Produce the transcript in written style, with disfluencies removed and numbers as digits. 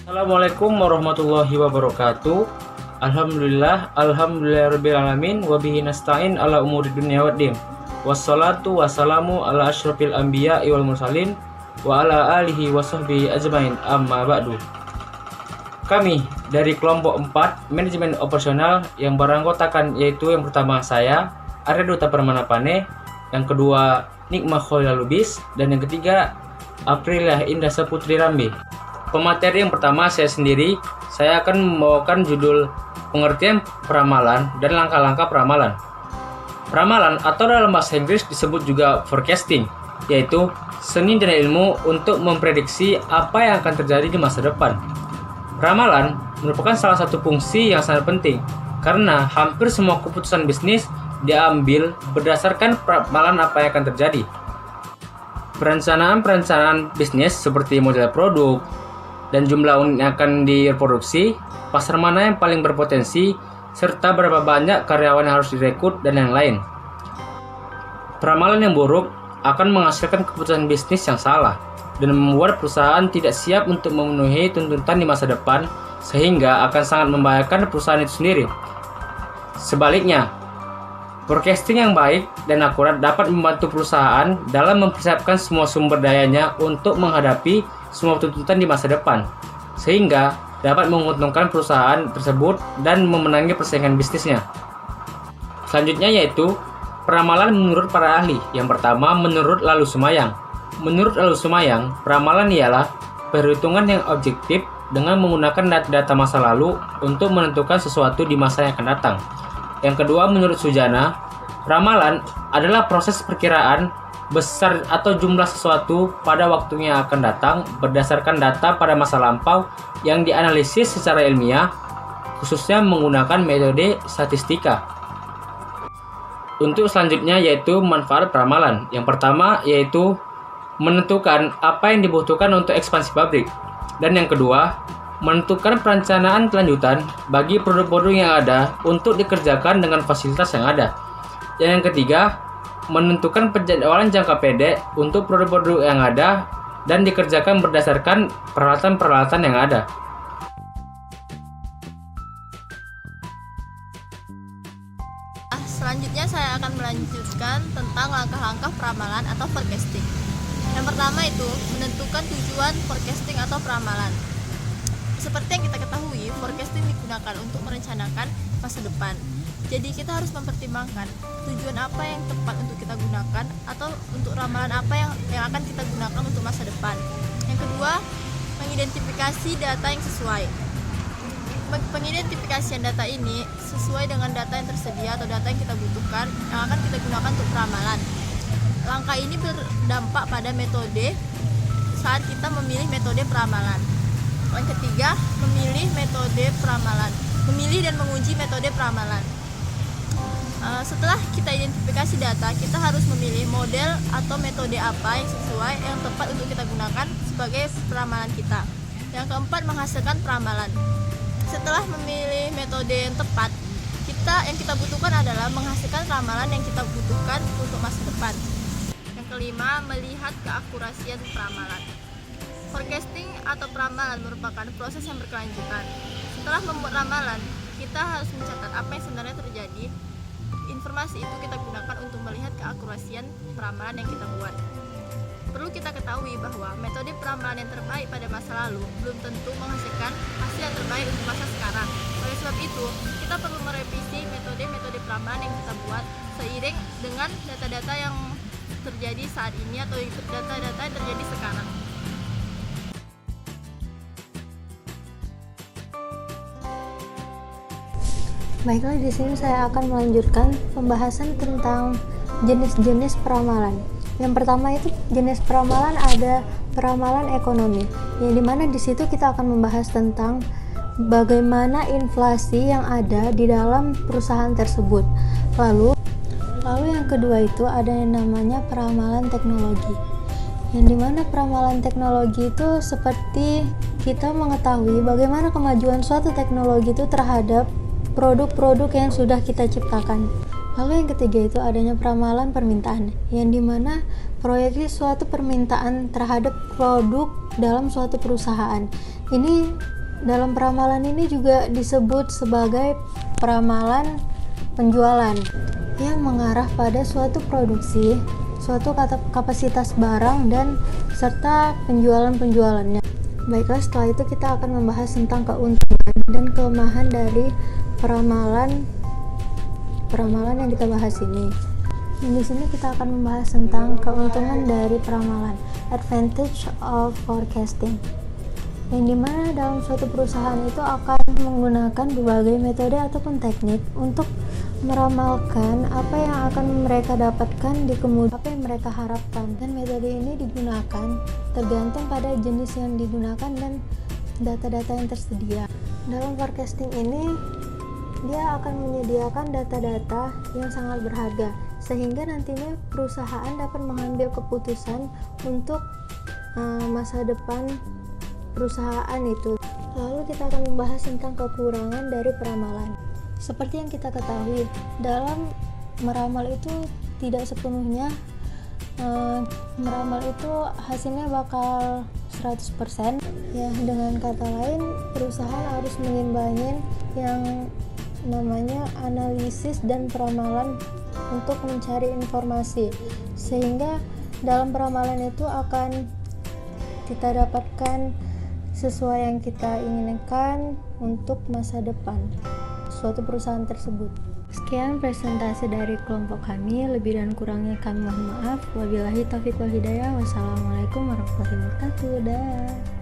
Assalamualaikum warahmatullahi wabarakatuh. Alhamdulillahirabbil wabihi nasta'in ala umuri dunya waddin. Wassalatu wassalamu ala asyrafil anbiya'i wal mursalin wa ala alihi wasahbihi ajmain, amma ba'du. Kami dari kelompok 4 manajemen operasional yang beranggotakan yaitu yang pertama saya Arya Duta Permanapane, yang kedua Nikmah Khairul Lubis, dan yang ketiga Aprilia Indah Saputri Rambe. Pemateri yang pertama saya sendiri, saya akan membawakan judul pengertian peramalan dan langkah-langkah peramalan. Peramalan atau dalam bahasa Inggris disebut juga forecasting, yaitu seni dan ilmu untuk memprediksi apa yang akan terjadi di masa depan. Peramalan merupakan salah satu fungsi yang sangat penting karena hampir semua keputusan bisnis diambil berdasarkan peramalan apa yang akan terjadi. Perencanaan bisnis seperti model produk dan jumlah unit yang akan diproduksi, pasar mana yang paling berpotensi, serta berapa banyak karyawan yang harus direkrut, dan yang lain. Peramalan yang buruk akan menghasilkan keputusan bisnis yang salah dan membuat perusahaan tidak siap untuk memenuhi tuntutan di masa depan, sehingga akan sangat membahayakan perusahaan itu sendiri. Sebaliknya, forecasting yang baik dan akurat dapat membantu perusahaan dalam mempersiapkan semua sumber dayanya untuk menghadapi semua tuntutan di masa depan, sehingga dapat menguntungkan perusahaan tersebut dan memenangi persaingan bisnisnya. Selanjutnya yaitu peramalan menurut para ahli. Yang pertama, menurut Lalu Sumayang. Menurut Lalu Sumayang, peramalan ialah perhitungan yang objektif dengan menggunakan data-data masa lalu untuk menentukan sesuatu di masa yang akan datang. Yang kedua, menurut Sujana, peramalan adalah proses perkiraan besar atau jumlah sesuatu pada waktunya yang akan datang berdasarkan data pada masa lampau yang dianalisis secara ilmiah, khususnya menggunakan metode statistika. Untuk selanjutnya yaitu manfaat peramalan. Yang pertama yaitu menentukan apa yang dibutuhkan untuk ekspansi pabrik. Dan yang kedua, menentukan perencanaan kelanjutan bagi produk-produk yang ada untuk dikerjakan dengan fasilitas yang ada. Dan yang ketiga, menentukan penjadwalan jangka pendek untuk produk-produk yang ada dan dikerjakan berdasarkan peralatan-peralatan yang ada. Selanjutnya saya akan melanjutkan tentang langkah-langkah peramalan atau forecasting. Yang pertama itu menentukan tujuan forecasting atau peramalan. Seperti yang kita ketahui, forecasting digunakan untuk merencanakan masa depan. Jadi kita harus mempertimbangkan tujuan apa yang tepat untuk kita gunakan atau untuk ramalan apa yang akan kita gunakan untuk masa depan. Yang kedua, mengidentifikasi data yang sesuai. Pengidentifikasian data ini sesuai dengan data yang tersedia atau data yang kita butuhkan yang akan kita gunakan untuk peramalan. Langkah ini berdampak pada metode saat kita memilih metode peramalan. Yang ketiga, memilih metode peramalan. Memilih dan menguji metode peramalan. Setelah kita identifikasi data, kita harus memilih model atau metode apa yang sesuai, yang tepat untuk kita gunakan sebagai peramalan kita. Yang keempat, menghasilkan peramalan. Setelah memilih metode yang tepat, yang kita butuhkan adalah menghasilkan ramalan yang kita butuhkan untuk masa depan. Yang kelima, melihat keakurasian peramalan. Forecasting atau peramalan merupakan proses yang berkelanjutan. Setelah membuat ramalan, kita harus mencatat apa yang sebenarnya terjadi. Informasi itu kita gunakan untuk melihat keakurasian peramalan yang kita buat. Perlu kita ketahui bahwa metode peramalan yang terbaik pada masa lalu belum tentu menghasilkan hasil yang terbaik untuk masa sekarang. Oleh sebab itu, kita perlu merevisi metode-metode peramalan yang kita buat seiring dengan data-data yang terjadi saat ini atau data-data yang terjadi sekarang. Baiklah, di sini saya akan melanjutkan pembahasan tentang jenis-jenis peramalan. Yang pertama itu jenis peramalan ada peramalan ekonomi, yang dimana di situ kita akan membahas tentang bagaimana inflasi yang ada di dalam perusahaan tersebut. Lalu yang kedua itu ada yang namanya peramalan teknologi, yang dimana peramalan teknologi itu seperti kita mengetahui bagaimana kemajuan suatu teknologi itu terhadap produk-produk yang sudah kita ciptakan. Lalu yang ketiga itu adanya peramalan permintaan, yang dimana proyeksi suatu permintaan terhadap produk dalam suatu perusahaan. Ini Dalam peramalan ini juga disebut sebagai peramalan penjualan yang mengarah pada suatu produksi, suatu kapasitas barang dan serta penjualannya. Baiklah, setelah itu kita akan membahas tentang keuntungan dan kelemahan dari peramalan yang kita bahas ini. Di sini kita akan membahas tentang keuntungan dari peramalan, advantage of forecasting, yang dimana dalam suatu perusahaan itu akan menggunakan berbagai metode ataupun teknik untuk meramalkan apa yang akan mereka dapatkan di kemudian, apa yang mereka harapkan, dan metode ini digunakan tergantung pada jenis yang digunakan dan data-data yang tersedia. Dalam forecasting ini dia akan menyediakan data-data yang sangat berharga sehingga nantinya perusahaan dapat mengambil keputusan untuk masa depan perusahaan itu. Lalu kita akan membahas tentang kekurangan dari peramalan. Seperti yang kita ketahui, dalam meramal itu tidak sepenuhnya meramal itu hasilnya bakal 100%. Ya, dengan kata lain, perusahaan harus mengimbangin yang namanya analisis dan peramalan untuk mencari informasi, sehingga dalam peramalan itu akan kita dapatkan sesuai yang kita inginkan untuk masa depan suatu perusahaan tersebut. Sekian presentasi dari kelompok kami, lebih dan kurangnya kami mohon maaf. Wabillahi taufiq wal hidayah. Wassalamualaikum warahmatullahi wabarakatuh. Dah.